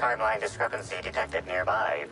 timeline discrepancy detected nearby.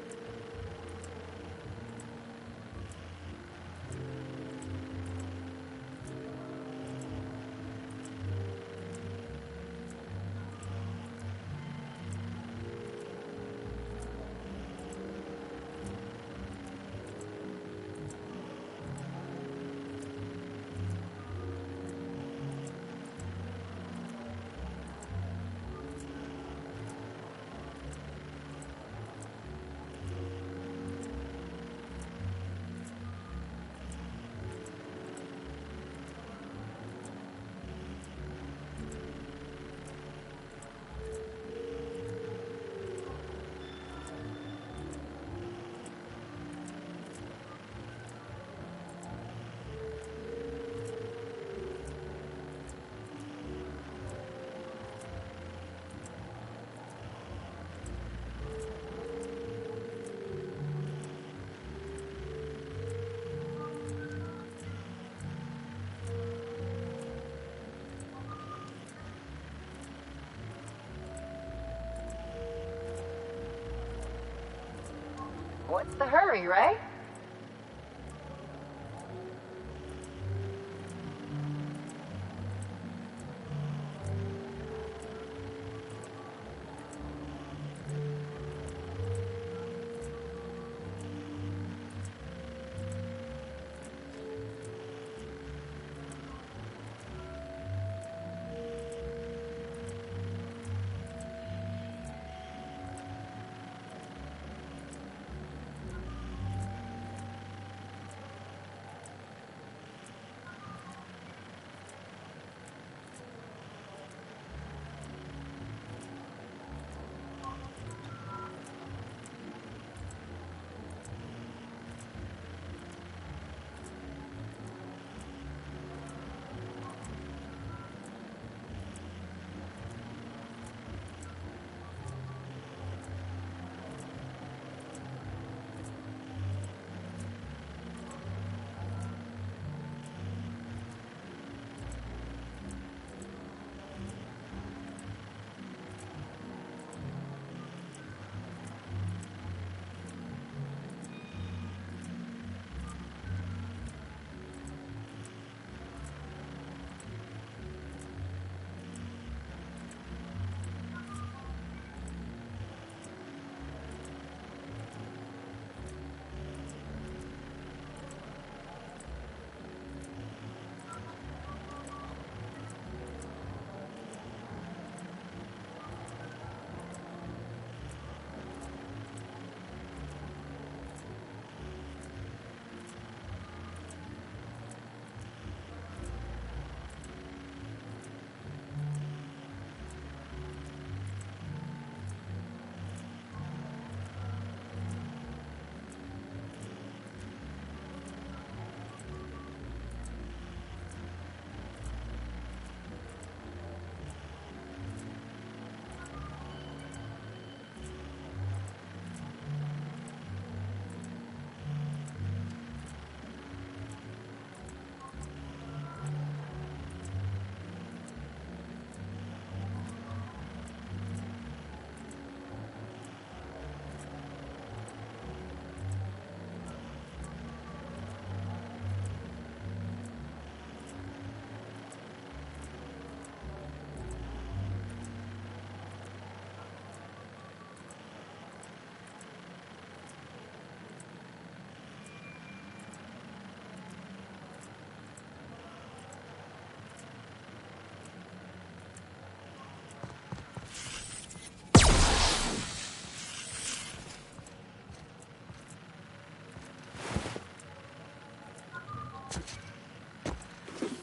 What's the hurry, right?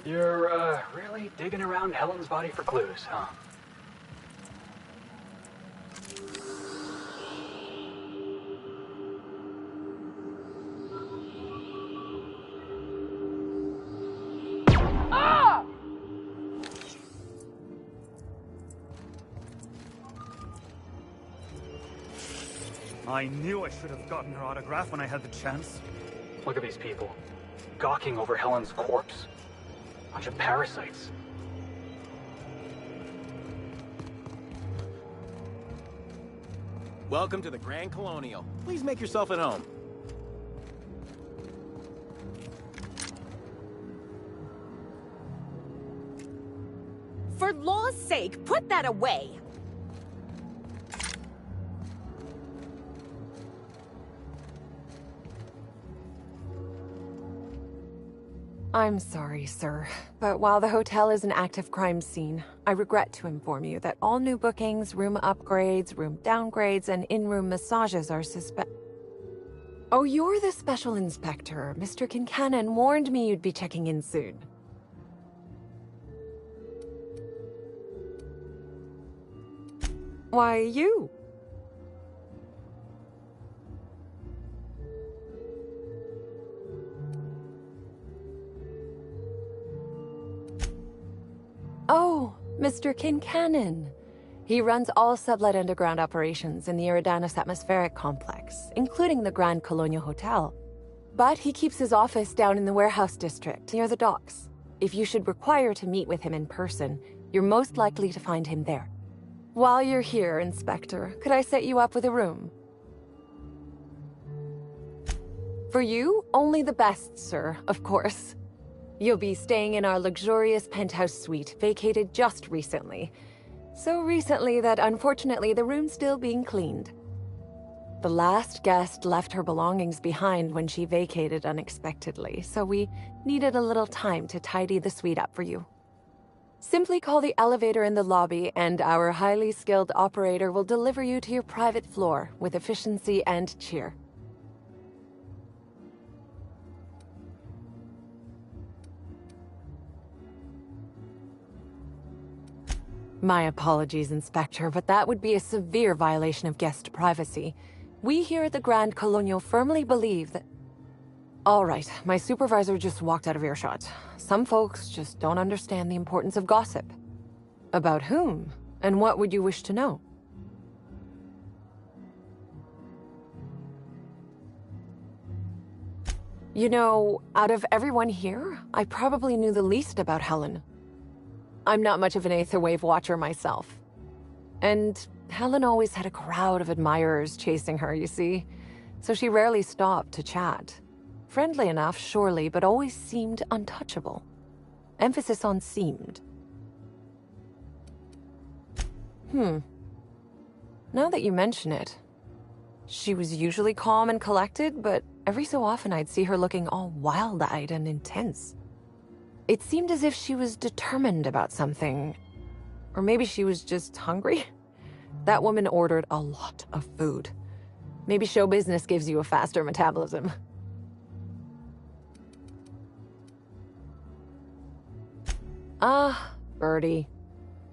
You're, really digging around Helen's body for clues, huh? Ah! I knew I should have gotten her autograph when I had the chance. Look at these people, gawking over Helen's corpse. Bunch of parasites. Welcome to the Grand Colonial. Please make yourself at home. For law's sake, put that away! I'm sorry, sir, but while the hotel is an active crime scene, I regret to inform you that all new bookings, room upgrades, room downgrades, and in-room massages are Oh, you're the special inspector. Mr. Kincannon warned me you'd be checking in soon. Why, you? Oh, Mr. Kincannon. He runs all sublet underground operations in the Eridanos Atmospheric Complex, including the Grand Colonial Hotel. But he keeps his office down in the warehouse district, near the docks. If you should require to meet with him in person, you're most likely to find him there. While you're here, Inspector, could I set you up with a room? For you, only the best, sir, of course. You'll be staying in our luxurious penthouse suite, vacated just recently. So recently that unfortunately the room's still being cleaned. The last guest left her belongings behind when she vacated unexpectedly, so we needed a little time to tidy the suite up for you. Simply call the elevator in the lobby and our highly skilled operator will deliver you to your private floor with efficiency and cheer. My apologies, Inspector, but that would be a severe violation of guest privacy. We here at the Grand Colonial firmly believe that... All right, my supervisor just walked out of earshot. Some folks just don't understand the importance of gossip. About whom? And what would you wish to know? You know, out of everyone here, I probably knew the least about Helen. I'm not much of an Aetherwave watcher myself. And Helen always had a crowd of admirers chasing her, you see. So she rarely stopped to chat. Friendly enough, surely, but always seemed untouchable. Emphasis on seemed. Now that you mention it, she was usually calm and collected, but every so often I'd see her looking all wild-eyed and intense. It seemed as if she was determined about something. Or maybe she was just hungry? That woman ordered a lot of food. Maybe show business gives you a faster metabolism. Ah, Birdie.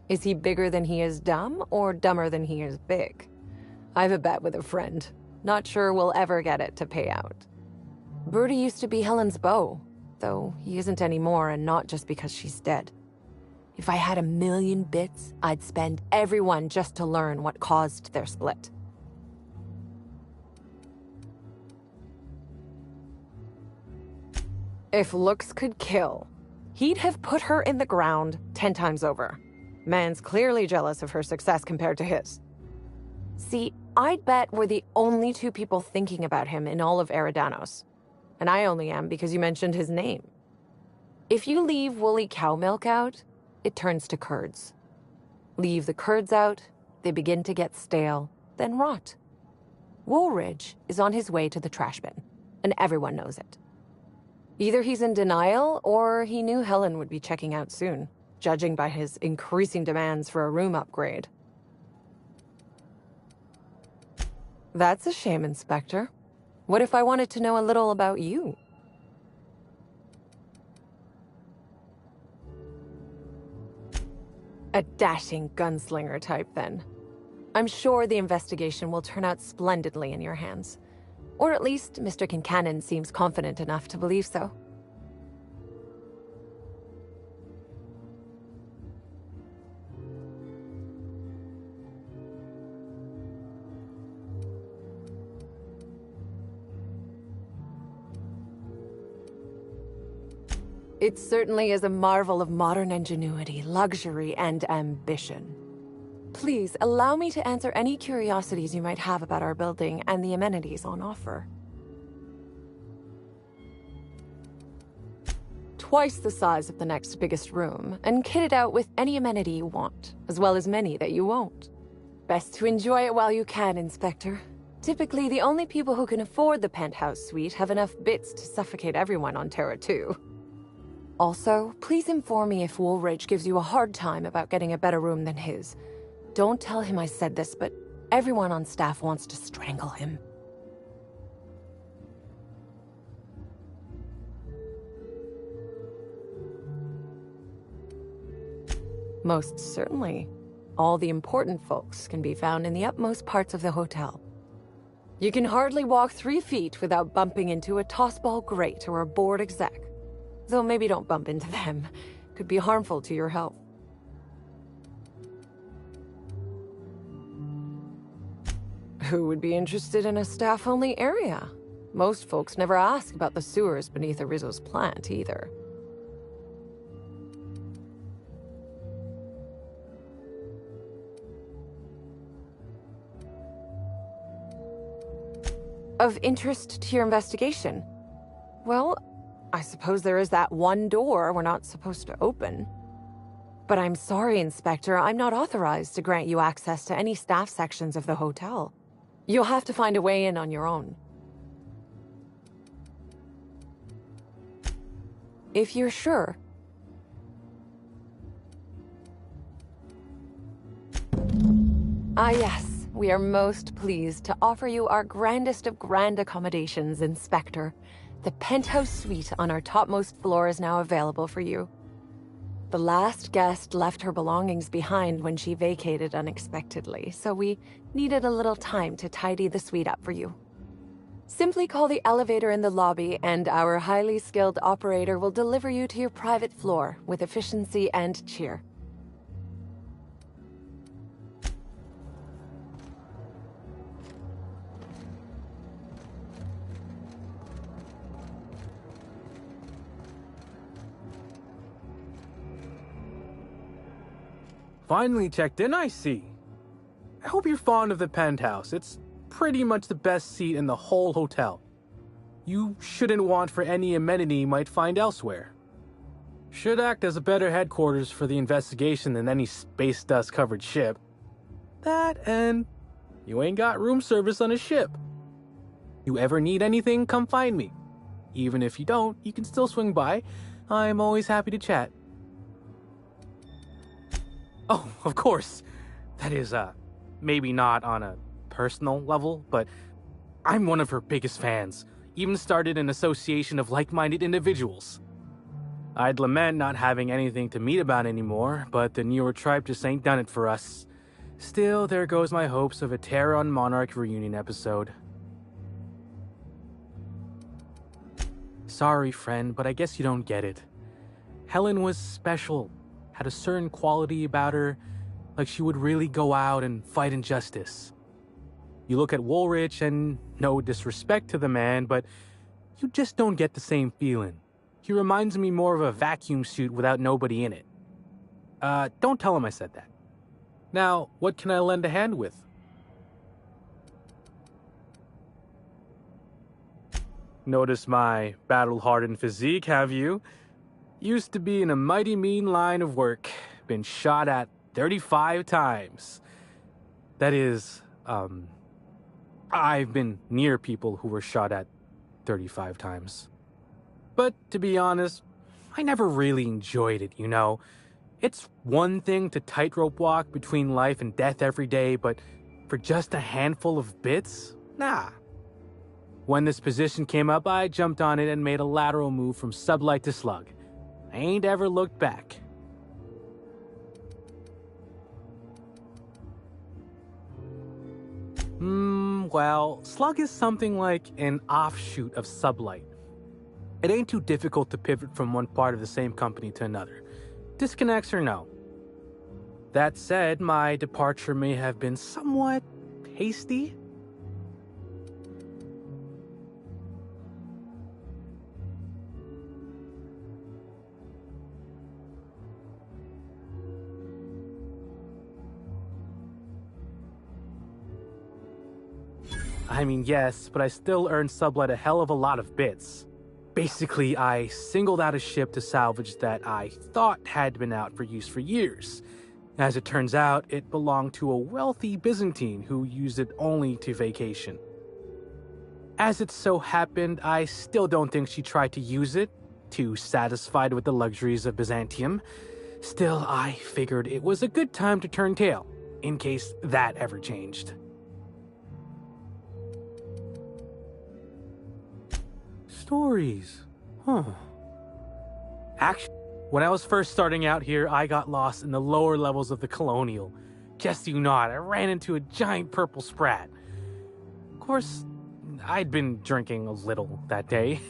Is he bigger than he is dumb, or dumber than he is big? I've a bet with a friend. Not sure we'll ever get it to pay out. Birdie used to be Helen's beau. Though he isn't anymore, and not just because she's dead. If I had 1,000,000 bits, I'd spend every one just to learn what caused their split. If looks could kill, he'd have put her in the ground 10 times over. Man's clearly jealous of her success compared to his. See, I'd bet we're the only two people thinking about him in all of Eridanos. And I only am because you mentioned his name. If you leave woolly cow milk out, it turns to curds. Leave the curds out, they begin to get stale, then rot. Woolridge is on his way to the trash bin, and everyone knows it. Either he's in denial, or he knew Helen would be checking out soon, judging by his increasing demands for a room upgrade. That's a shame, Inspector. What if I wanted to know a little about you? A dashing gunslinger type, then. I'm sure the investigation will turn out splendidly in your hands. Or at least Mr. Kincannon seems confident enough to believe so. It certainly is a marvel of modern ingenuity, luxury, and ambition. please allow me to answer any curiosities you might have about our building and the amenities on offer. Twice the size of the next biggest room, and kitted out with any amenity you want, as well as many that you won't. Best to enjoy it while you can, Inspector. Typically, the only people who can afford the penthouse suite have enough bits to suffocate everyone on Terra 2. Also, please inform me if Woolridge gives you a hard time about getting a better room than his. Don't tell him I said this, but everyone on staff wants to strangle him. Most certainly. All the important folks can be found in the utmost parts of the hotel. You can hardly walk 3 feet without bumping into a tossball grate or a bored exec. Though maybe don't bump into them. Could be harmful to your health. Who would be interested in a staff-only area? Most folks never ask about the sewers beneath Rizzo's plant, either. Of interest to your investigation? Well, I suppose there is that one door we're not supposed to open. But I'm sorry, Inspector, I'm not authorized to grant you access to any staff sections of the hotel. You'll have to find a way in on your own. If you're sure. Ah, yes. We are most pleased to offer you our grandest of grand accommodations, Inspector. The penthouse suite on our topmost floor is now available for you. The last guest left her belongings behind when she vacated unexpectedly, so we needed a little time to tidy the suite up for you. Simply call the elevator in the lobby, and our highly skilled operator will deliver you to your private floor with efficiency and cheer. Finally checked in, I see. I hope you're fond of the penthouse. It's pretty much the best seat in the whole hotel. You shouldn't want for any amenity you might find elsewhere. Should act as a better headquarters for the investigation than any space dust covered ship. That and you ain't got room service on a ship. You ever need anything, come find me. Even if you don't, you can still swing by. I'm always happy to chat. Oh, of course. That is, maybe not on a personal level, but I'm one of her biggest fans. Even started an association of like-minded individuals. I'd lament not having anything to meet about anymore, but the newer tribe just ain't done it for us. Still, there goes my hopes of a Terran Monarch reunion episode. Sorry, friend, but I guess you don't get it. Helen was special. Had a certain quality about her, like she would really go out and fight injustice. You look at Woolridge, and no disrespect to the man, but you just don't get the same feeling. He reminds me more of a vacuum suit without nobody in it. Don't tell him I said that. Now, what can I lend a hand with? Notice my battle-hardened physique, have you? Used to be in a mighty mean line of work. Been shot at 35 times. That is, I've been near people who were shot at 35 times. But to be honest, I never really enjoyed it, you know? It's one thing to tightrope walk between life and death every day, but for just a handful of bits? Nah. When this position came up, I jumped on it and made a lateral move from sublight to slug. I ain't ever looked back. Well, slug is something like an offshoot of sublight. It ain't too difficult to pivot from one part of the same company to another. Disconnects or no. That said, my departure may have been somewhat hasty. I mean, yes, but I still earned Sublight a hell of a lot of bits. Basically, I singled out a ship to salvage that I thought had been out for use for years. As it turns out, it belonged to a wealthy Byzantine who used it only to vacation. As it so happened, I still don't think she tried to use it, too satisfied with the luxuries of Byzantium. Still, I figured it was a good time to turn tail, in case that ever changed. Stories. Huh. Actually, when I was first starting out here, I got lost in the lower levels of the Colonial. Guess you not, I ran into a giant purple sprat. Of course, I'd been drinking a little that day.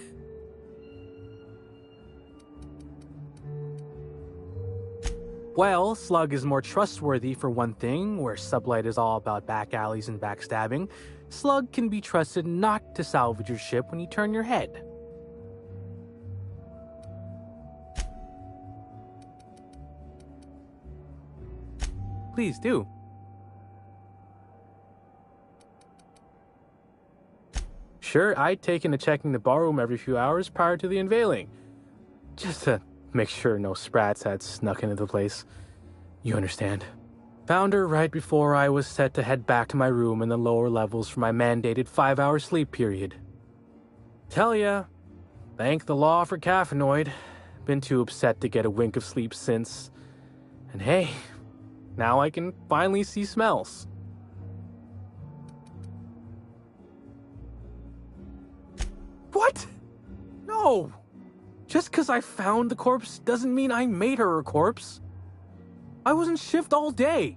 Well, Slug is more trustworthy for one thing, where Sublight is all about back alleys and backstabbing. Slug can be trusted not to salvage your ship when you turn your head. Please do. Sure, I'd taken to checking the barroom every few hours prior to the unveiling. Just to make sure no sprats had snuck into the place. You understand. Found her right before I was set to head back to my room in the lower levels for my mandated 5-hour sleep period. Tell ya, thank the law for caffeinoid. Been too upset to get a wink of sleep since. And hey, now I can finally see smells. What? No! Just because I found the corpse doesn't mean I made her a corpse. I was in shift all day.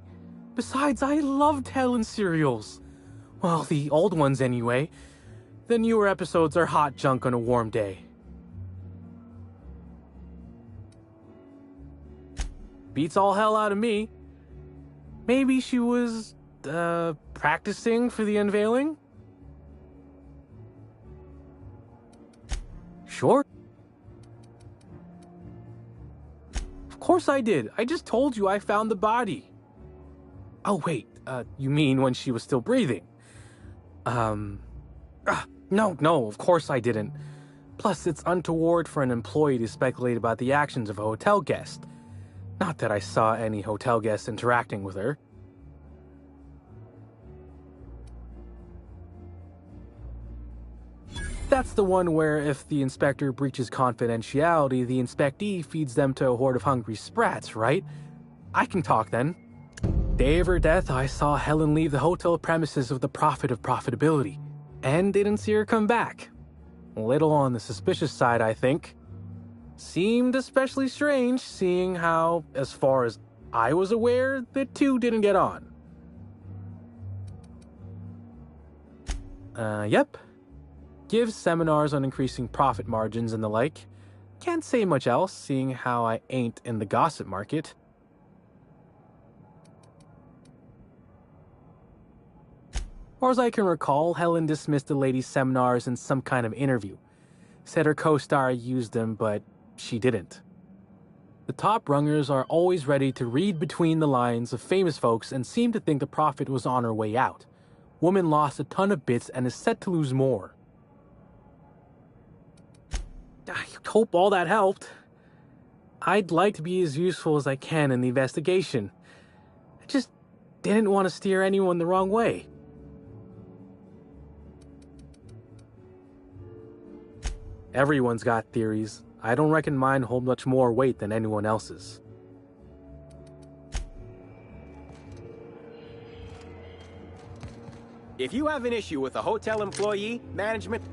Besides, I loved Helen serials. Well, the old ones anyway. The newer episodes are hot junk on a warm day. Beats all hell out of me. Maybe she was, practicing for the unveiling? Sure. Of course I did. I just told you I found the body. Oh, wait. You mean when she was still breathing? No, of course I didn't. Plus, it's untoward for an employee to speculate about the actions of a hotel guest. Not that I saw any hotel guests interacting with her. That's the one where if the inspector breaches confidentiality, the inspectee feeds them to a horde of hungry sprats, right? I can talk then. Day of her death, I saw Helen leave the hotel premises with the profit of profitability, and didn't see her come back. A little on the suspicious side, I think. Seemed especially strange, seeing how, as far as I was aware, the two didn't get on. Yep. Gives seminars on increasing profit margins and the like. Can't say much else, seeing how I ain't in the gossip market. Far as I can recall, Helen dismissed the lady's seminars in some kind of interview. Said her co-star used them, but she didn't. The top rungers are always ready to read between the lines of famous folks and seem to think the profit was on her way out. Woman lost a ton of bits and is set to lose more. I hope all that helped. I'd like to be as useful as I can in the investigation. I just didn't want to steer anyone the wrong way. Everyone's got theories. I don't reckon mine hold much more weight than anyone else's. If you have an issue with a hotel employee, management...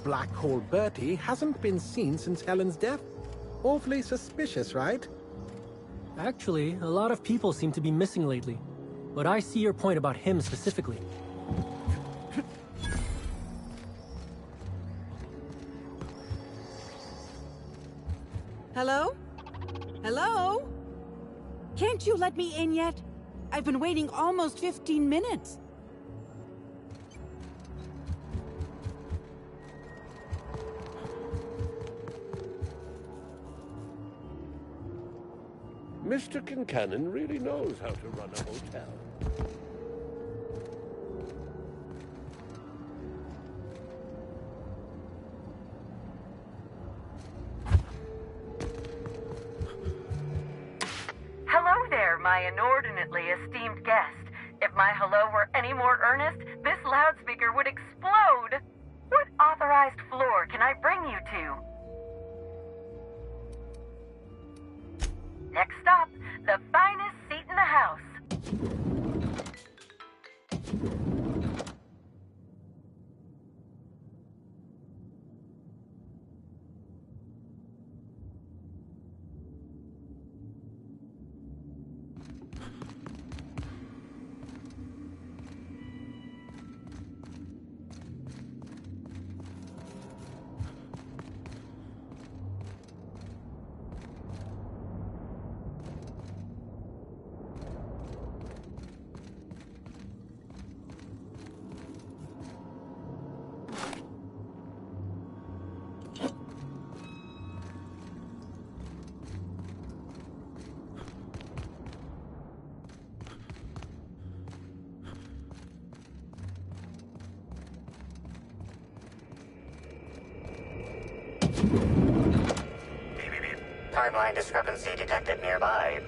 Black Hole Bertie hasn't been seen since Helen's death. Awfully suspicious, right? Actually, a lot of people seem to be missing lately. But I see your point about him specifically. Hello? Hello? Can't you let me in yet? I've been waiting almost 15 minutes. Mr. Kincannon really knows how to run a hotel. Hello there, my inordinately esteemed guest. If my hello were any more earnest, this loudspeaker would explode. What authorized floor can I bring you to? Next stop, the finest seat in the house. Timeline discrepancy detected nearby.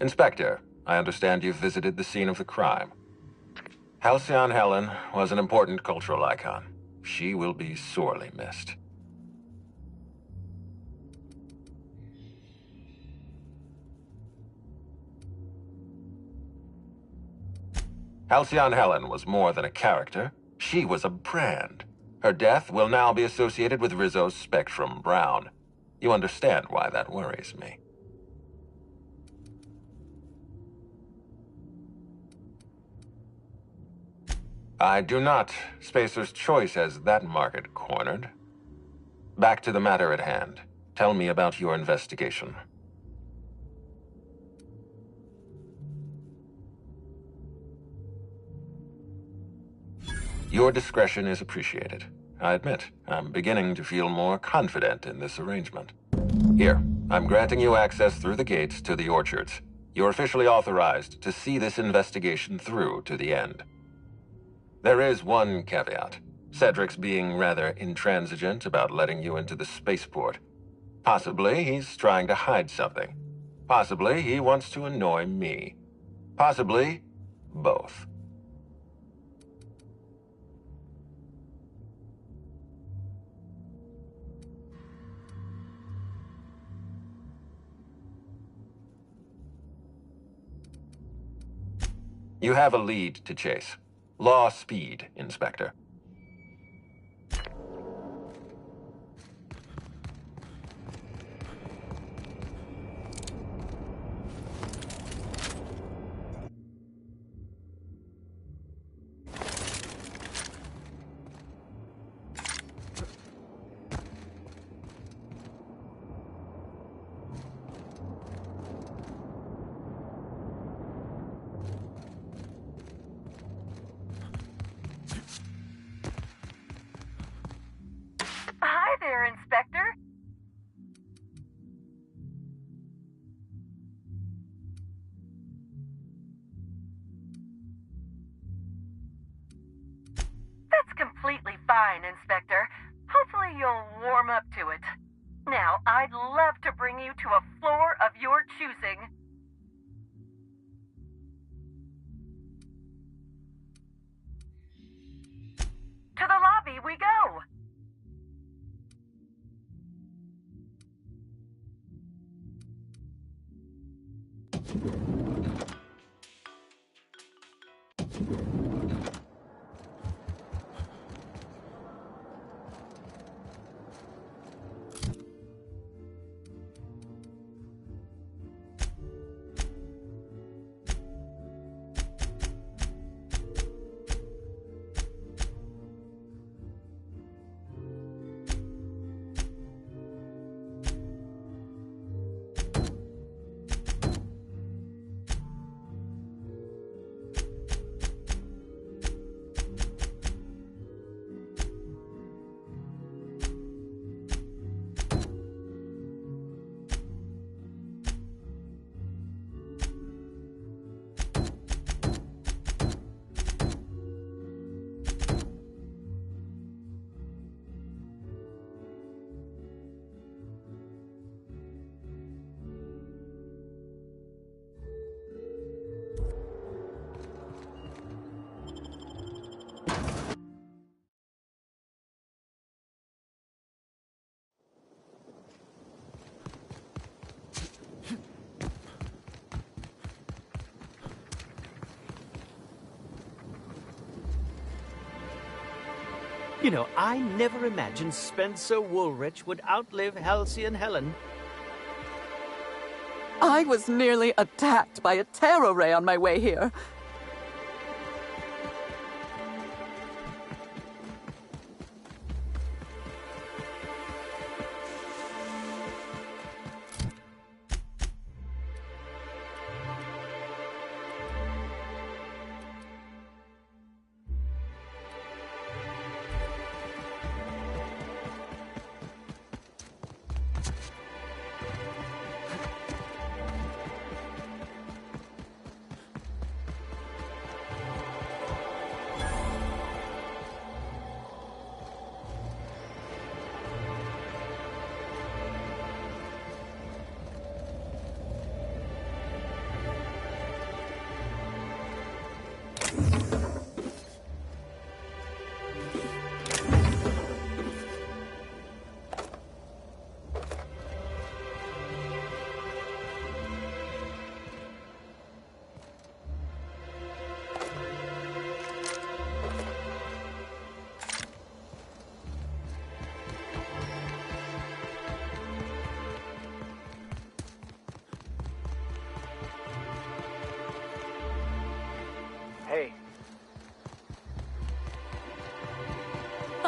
Inspector, I understand you've visited the scene of the crime. Halcyon Helen was an important cultural icon. She will be sorely missed. Halcyon Helen was more than a character. She was a brand. Her death will now be associated with Rizzo's Spectrum Brown. You understand why that worries me. I do not. Spacer's Choice has that market cornered. Back to the matter at hand. Tell me about your investigation. Your discretion is appreciated. I admit, I'm beginning to feel more confident in this arrangement. Here, I'm granting you access through the gates to the orchards. You're officially authorized to see this investigation through to the end. There is one caveat. Cedric's being rather intransigent about letting you into the spaceport. Possibly he's trying to hide something. Possibly he wants to annoy me. Possibly both. You have a lead to chase. Law speed, Inspector. Hi there, Inspector. That's completely fine, Inspector. Hopefully you'll warm up to it. Now, I'd love to bring you to a floor of your choosing. To the lobby we go. You know, I never imagined Spencer Woolrich would outlive Halcyon Helen. I was nearly attacked by a terror ray on my way here.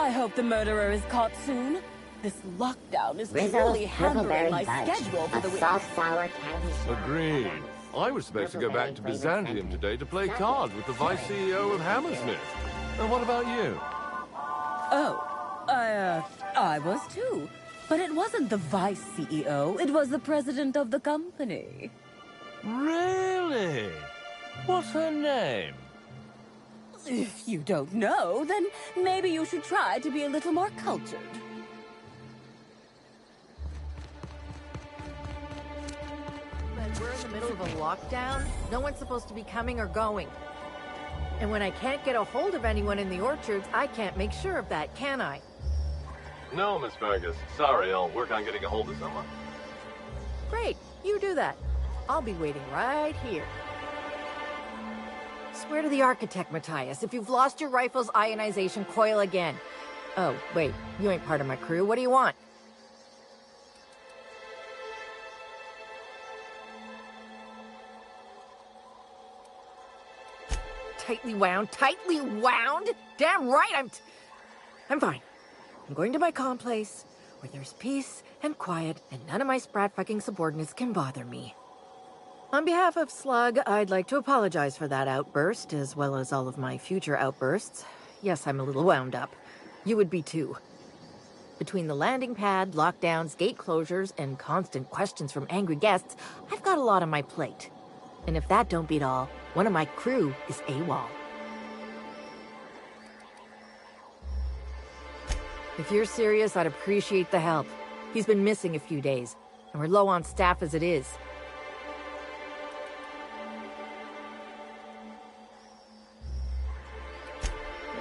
I hope the murderer is caught soon. This lockdown is Rizzo's truly hampering Brickleberry my Fudge, schedule for a the week. soft, sour candy shop. Agreed. I was supposed to go back to Byzantium today to play cards with the vice CEO of Hammersmith. And what about you? Oh, I was too. But it wasn't the vice CEO, it was the president of the company. Really? What's her name? If you don't know, then maybe you should try to be a little more cultured. But we're in the middle of a lockdown. No one's supposed to be coming or going. And when I can't get a hold of anyone in the orchards, I can't make sure of that, can I? No, Miss Fergus. Sorry, I'll work on getting a hold of someone. Great, you do that. I'll be waiting right here. Swear to the architect, Matthias, if you've lost your rifle's ionization coil again. Oh, wait, you ain't part of my crew. What do you want? Tightly wound, tightly wound? Damn right, I'm fine. I'm going to my calm place, where there's peace and quiet, and none of my sprat-fucking subordinates can bother me. On behalf of Slug, I'd like to apologize for that outburst, as well as all of my future outbursts. Yes, I'm a little wound up. You would be too. Between the landing pad, lockdowns, gate closures, and constant questions from angry guests, I've got a lot on my plate. And if that don't beat all, one of my crew is AWOL. If you're serious, I'd appreciate the help. He's been missing a few days, and we're low on staff as it is.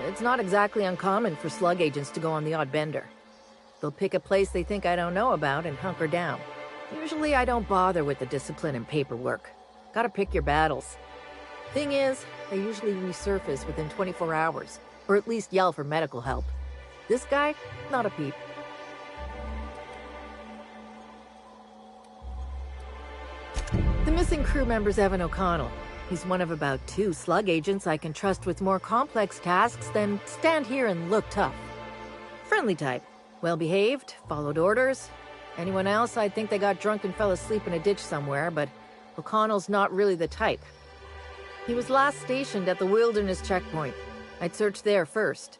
It's not exactly uncommon for Slug agents to go on the odd bender. They'll pick a place they think I don't know about and hunker down. Usually I don't bother with the discipline and paperwork. Gotta pick your battles. Thing is, they usually resurface within 24 hours, or at least yell for medical help. This guy, not a peep. The missing crew member's Evan O'Connell. He's one of about 2 Slug agents I can trust with more complex tasks than stand here and look tough. Friendly type. Well-behaved, followed orders. Anyone else, I'd think they got drunk and fell asleep in a ditch somewhere, but O'Connell's not really the type. He was last stationed at the Wilderness checkpoint. I'd search there first.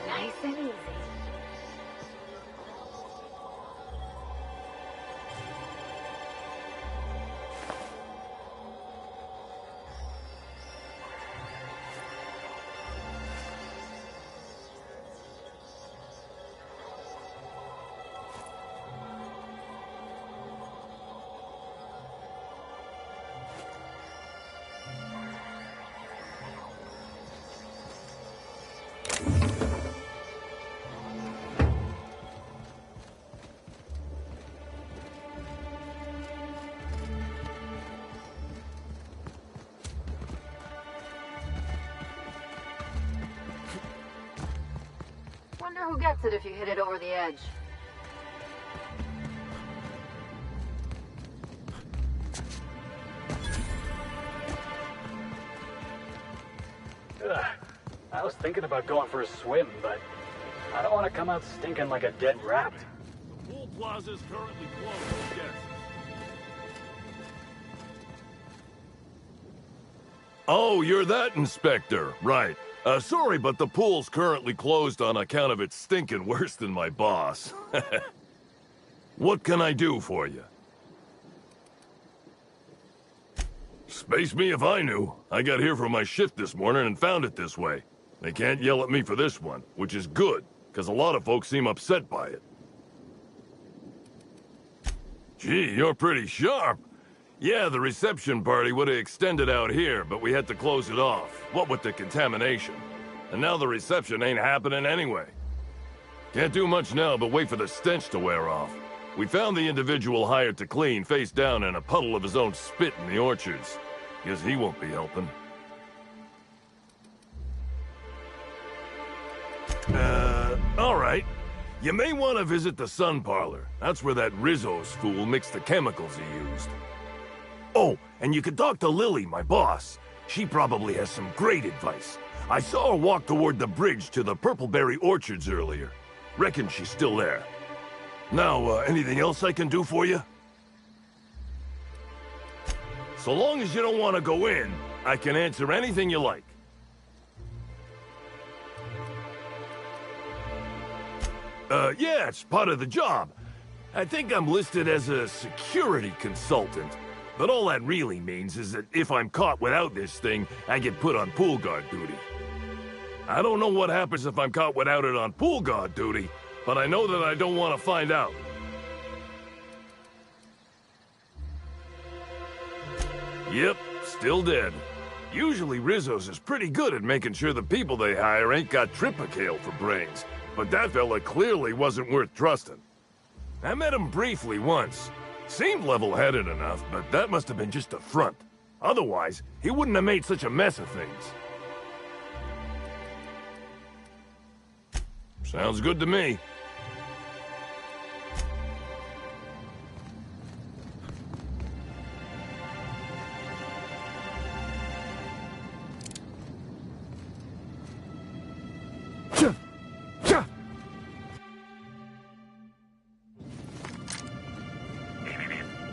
Nice and easy. Wonder who gets it if you hit it over the edge. Ugh. I was thinking about going for a swim, but I don't want to come out stinking like a dead rat. Pool Plaza is currently closed, yes. Oh, you're that inspector. Right. Sorry, but the pool's currently closed on account of it stinking worse than my boss. What can I do for you? Space me if I knew. I got here for my shift this morning and found it this way. They can't yell at me for this one, which is good, because a lot of folks seem upset by it. Gee, you're pretty sharp. Yeah, the reception party would have extended out here, but we had to close it off. What with the contamination. And now the reception ain't happening anyway. Can't do much now but wait for the stench to wear off. We found the individual hired to clean face down in a puddle of his own spit in the orchards. Guess he won't be helping. All right. You may want to visit the Sun Parlor. That's where that Rizzo's fool mixed the chemicals he used. Oh, and you could talk to Lily, my boss. She probably has some great advice. I saw her walk toward the bridge to the Purpleberry Orchards earlier. Reckon she's still there. Now, anything else I can do for you? So long as you don't want to go in, I can answer anything you like. Yeah, it's part of the job. I think I'm listed as a security consultant. But all that really means is that if I'm caught without this thing, I get put on pool guard duty. I don't know what happens if I'm caught without it on pool guard duty, but I know that I don't want to find out. Yep, still dead. Usually Rizzo's is pretty good at making sure the people they hire ain't got Tripicale for brains. But that fella clearly wasn't worth trusting. I met him briefly once. Seemed level-headed enough, but that must have been just a front. Otherwise, he wouldn't have made such a mess of things. Sounds good to me.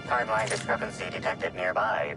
Timeline discrepancy detected nearby.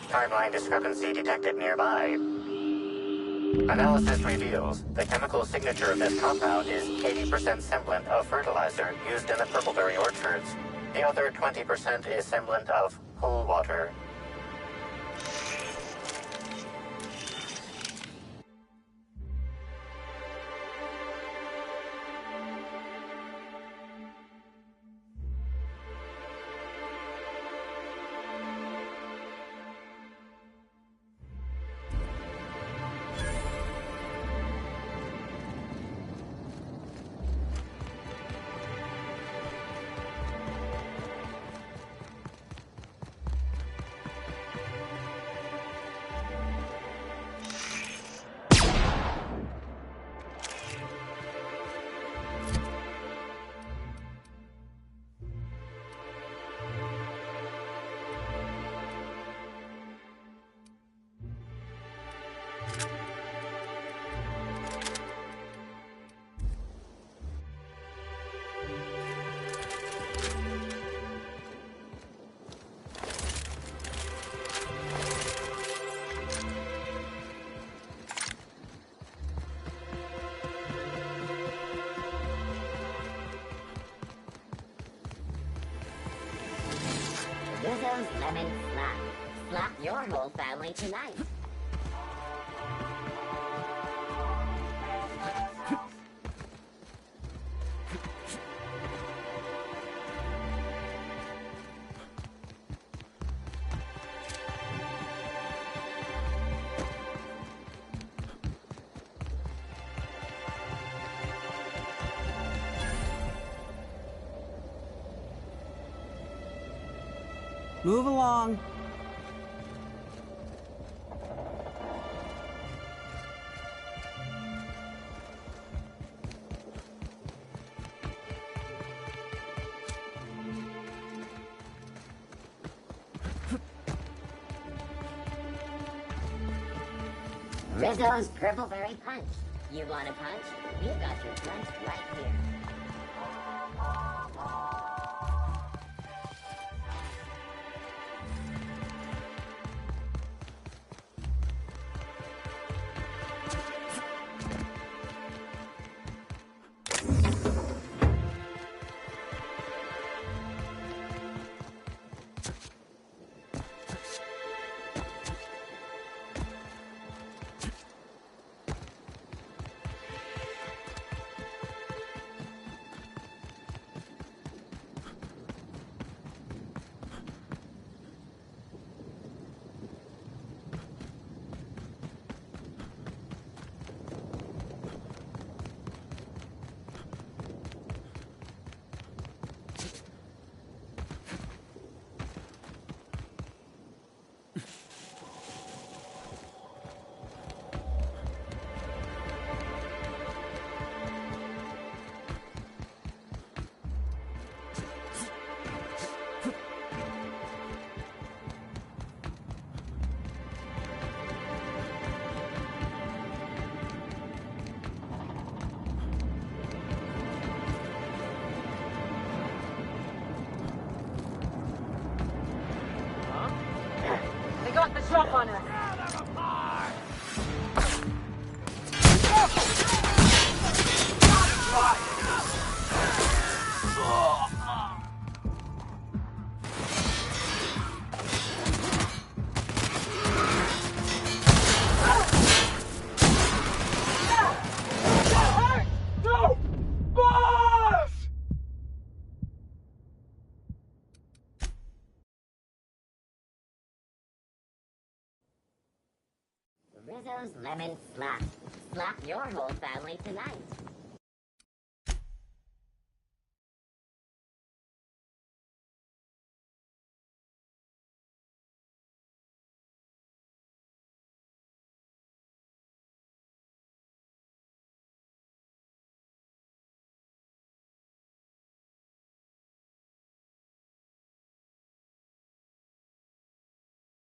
Timeline discrepancy detected nearby. Analysis reveals the chemical signature of this compound is 80% semblant of fertilizer used in the Purpleberry Orchards. The other 20% is semblant of pool water. Rizzo's Lemon Slap. Slap your whole family tonight. Move along. Rizzo's Purpleberry Punch. You want a punch? We've got your punch right here. They got the drop on us. Rizzo's Lemon Slap. Slap your whole family tonight.